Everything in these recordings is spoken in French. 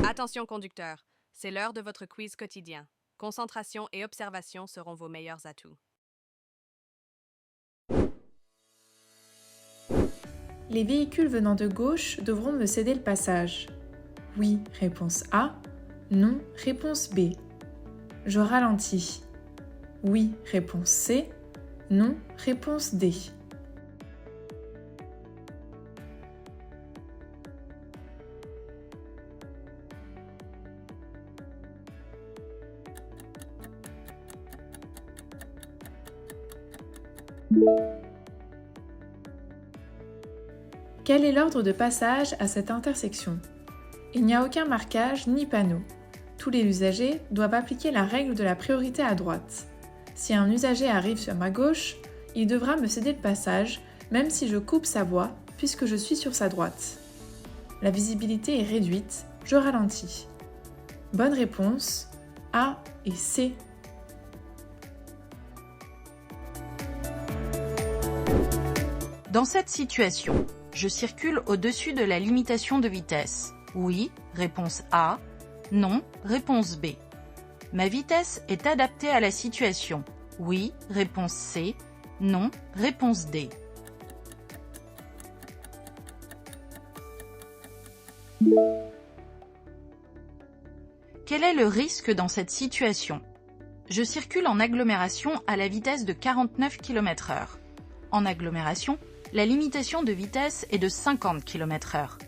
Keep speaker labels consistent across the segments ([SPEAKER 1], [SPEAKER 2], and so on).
[SPEAKER 1] Attention conducteur, c'est l'heure de votre quiz quotidien. Concentration et observation seront vos meilleurs atouts.
[SPEAKER 2] Les véhicules venant de gauche devront me céder le passage. Oui, réponse A. Non, réponse B. Je ralentis. Oui, réponse C. Non, réponse D. Quel est l'ordre de passage à cette intersection? Il n'y a aucun marquage ni panneau. Tous les usagers doivent appliquer la règle de la priorité à droite. Si un usager arrive sur ma gauche, il devra me céder le passage, même si je coupe sa voie, puisque je suis sur sa droite. La visibilité est réduite, je ralentis. Bonne réponse, A et C.
[SPEAKER 3] Dans cette situation, je circule au-dessus de la limitation de vitesse. Oui, réponse A. Non, réponse B. Ma vitesse est adaptée à la situation. Oui, réponse C. Non, réponse D. Quel est le risque dans cette situation? Je circule en agglomération à la vitesse de 49 km/h. En agglomération, la limitation de vitesse est de 50 km/h.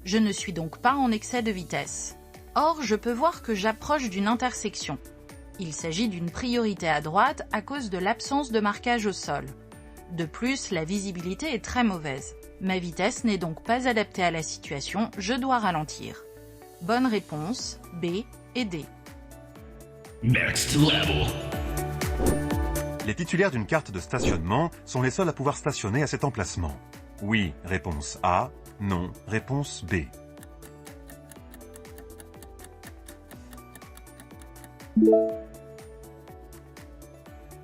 [SPEAKER 3] Je ne suis donc pas en excès de vitesse. Or, je peux voir que j'approche d'une intersection. Il s'agit d'une priorité à droite à cause de l'absence de marquage au sol. De plus, la visibilité est très mauvaise. Ma vitesse n'est donc pas adaptée à la situation, je dois ralentir. Bonne réponse, B et D.
[SPEAKER 4] Next level.
[SPEAKER 5] Les titulaires d'une carte de stationnement sont les seuls à pouvoir stationner à cet emplacement. Oui, réponse A. Non, réponse B.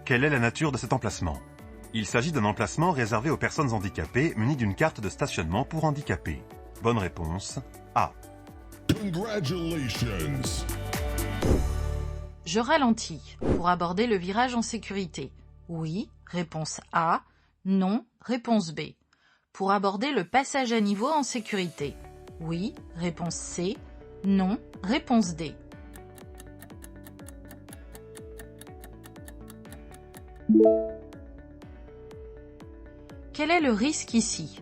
[SPEAKER 5] Quelle est la nature de cet emplacement? Il s'agit d'un emplacement réservé aux personnes handicapées munies d'une carte de stationnement pour handicapés. Bonne réponse, A.
[SPEAKER 4] Congratulations.
[SPEAKER 3] Je ralentis pour aborder le virage en sécurité. Oui, réponse A. Non, réponse B. Pour aborder le passage à niveau en sécurité. Oui, réponse C. Non, réponse D. Quel est le risque ici?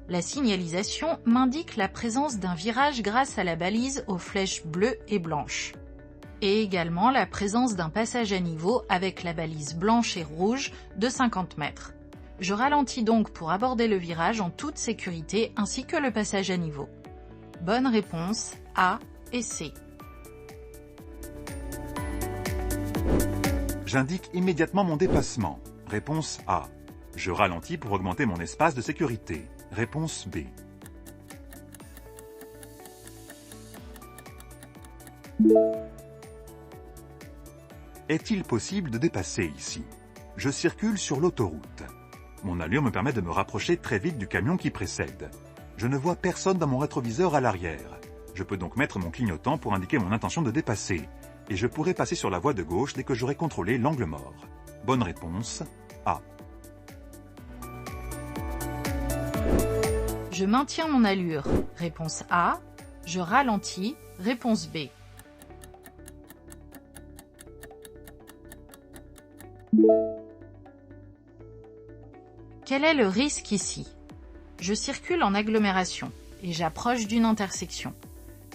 [SPEAKER 3] La signalisation m'indique la présence d'un virage grâce à la balise aux flèches bleues et blanches. Et également la présence d'un passage à niveau avec la balise blanche et rouge de 50 mètres. Je ralentis donc pour aborder le virage en toute sécurité ainsi que le passage à niveau. Bonne réponse, A et C.
[SPEAKER 5] J'indique immédiatement mon dépassement. Réponse A. Je ralentis pour augmenter mon espace de sécurité. Réponse B. Est-il possible de dépasser ici? Je circule sur l'autoroute. Mon allure me permet de me rapprocher très vite du camion qui précède. Je ne vois personne dans mon rétroviseur à l'arrière. Je peux donc mettre mon clignotant pour indiquer mon intention de dépasser. Et je pourrai passer sur la voie de gauche dès que j'aurai contrôlé l'angle mort. Bonne réponse, A.
[SPEAKER 3] Je maintiens mon allure. Réponse A. Je ralentis. Réponse B. Quel est le risque ici? Je circule en agglomération et j'approche d'une intersection.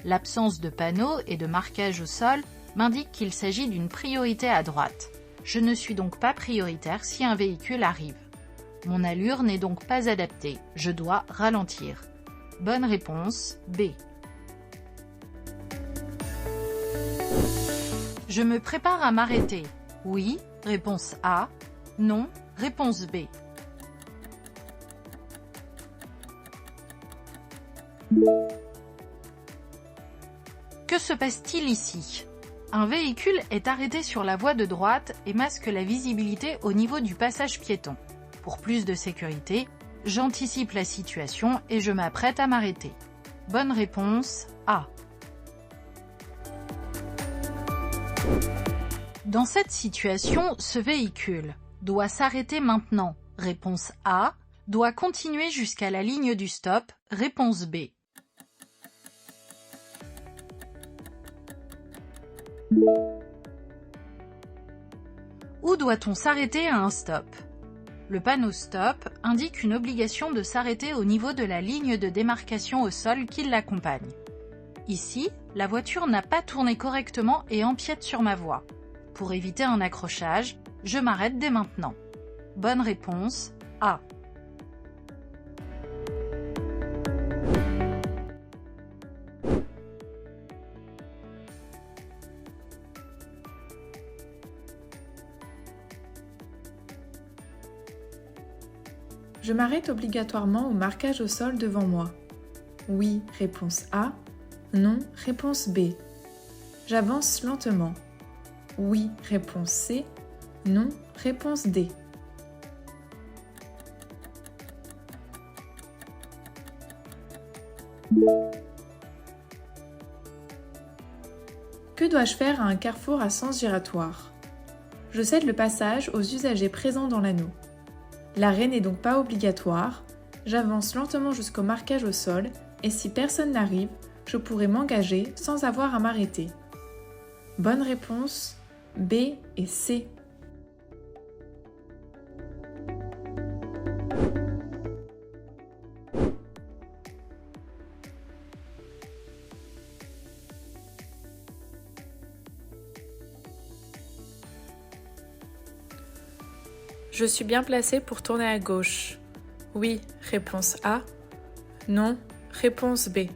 [SPEAKER 3] L'absence de panneaux et de marquage au sol m'indique qu'il s'agit d'une priorité à droite. Je ne suis donc pas prioritaire si un véhicule arrive. Mon allure n'est donc pas adaptée, je dois ralentir. Bonne réponse, B. Je me prépare à m'arrêter. Oui, réponse A. Non, réponse B. Que se passe-t-il ici? Un véhicule est arrêté sur la voie de droite et masque la visibilité au niveau du passage piéton. Pour plus de sécurité, j'anticipe la situation et je m'apprête à m'arrêter. Bonne réponse, A. Dans cette situation, ce véhicule doit s'arrêter maintenant. Réponse A. Doit continuer jusqu'à la ligne du stop. Réponse B. Où doit-on s'arrêter à un stop? Le panneau stop indique une obligation de s'arrêter au niveau de la ligne de démarcation au sol qui l'accompagne. Ici, la voiture n'a pas tourné correctement et empiète sur ma voie. Pour éviter un accrochage, je m'arrête dès maintenant. Bonne réponse A.
[SPEAKER 2] Je m'arrête obligatoirement au marquage au sol devant moi. Oui, réponse A. Non, réponse B. J'avance lentement. Oui, réponse C. Non, réponse D. Que dois-je faire à un carrefour à sens giratoire? Je cède le passage aux usagers présents dans l'anneau. L'arrêt n'est donc pas obligatoire, j'avance lentement jusqu'au marquage au sol et si personne n'arrive, je pourrai m'engager sans avoir à m'arrêter. Bonne réponse, B et C. Je suis bien placée pour tourner à gauche. Oui, réponse A. Non, réponse B.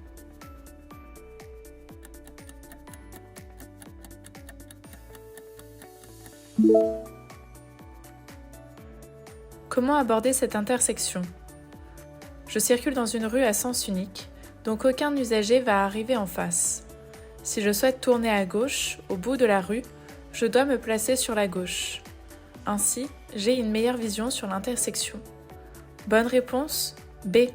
[SPEAKER 2] Comment aborder cette intersection? Je circule dans une rue à sens unique, donc aucun usager va arriver en face. Si je souhaite tourner à gauche, au bout de la rue, je dois me placer sur la gauche. Ainsi, j'ai une meilleure vision sur l'intersection. Bonne réponse, B.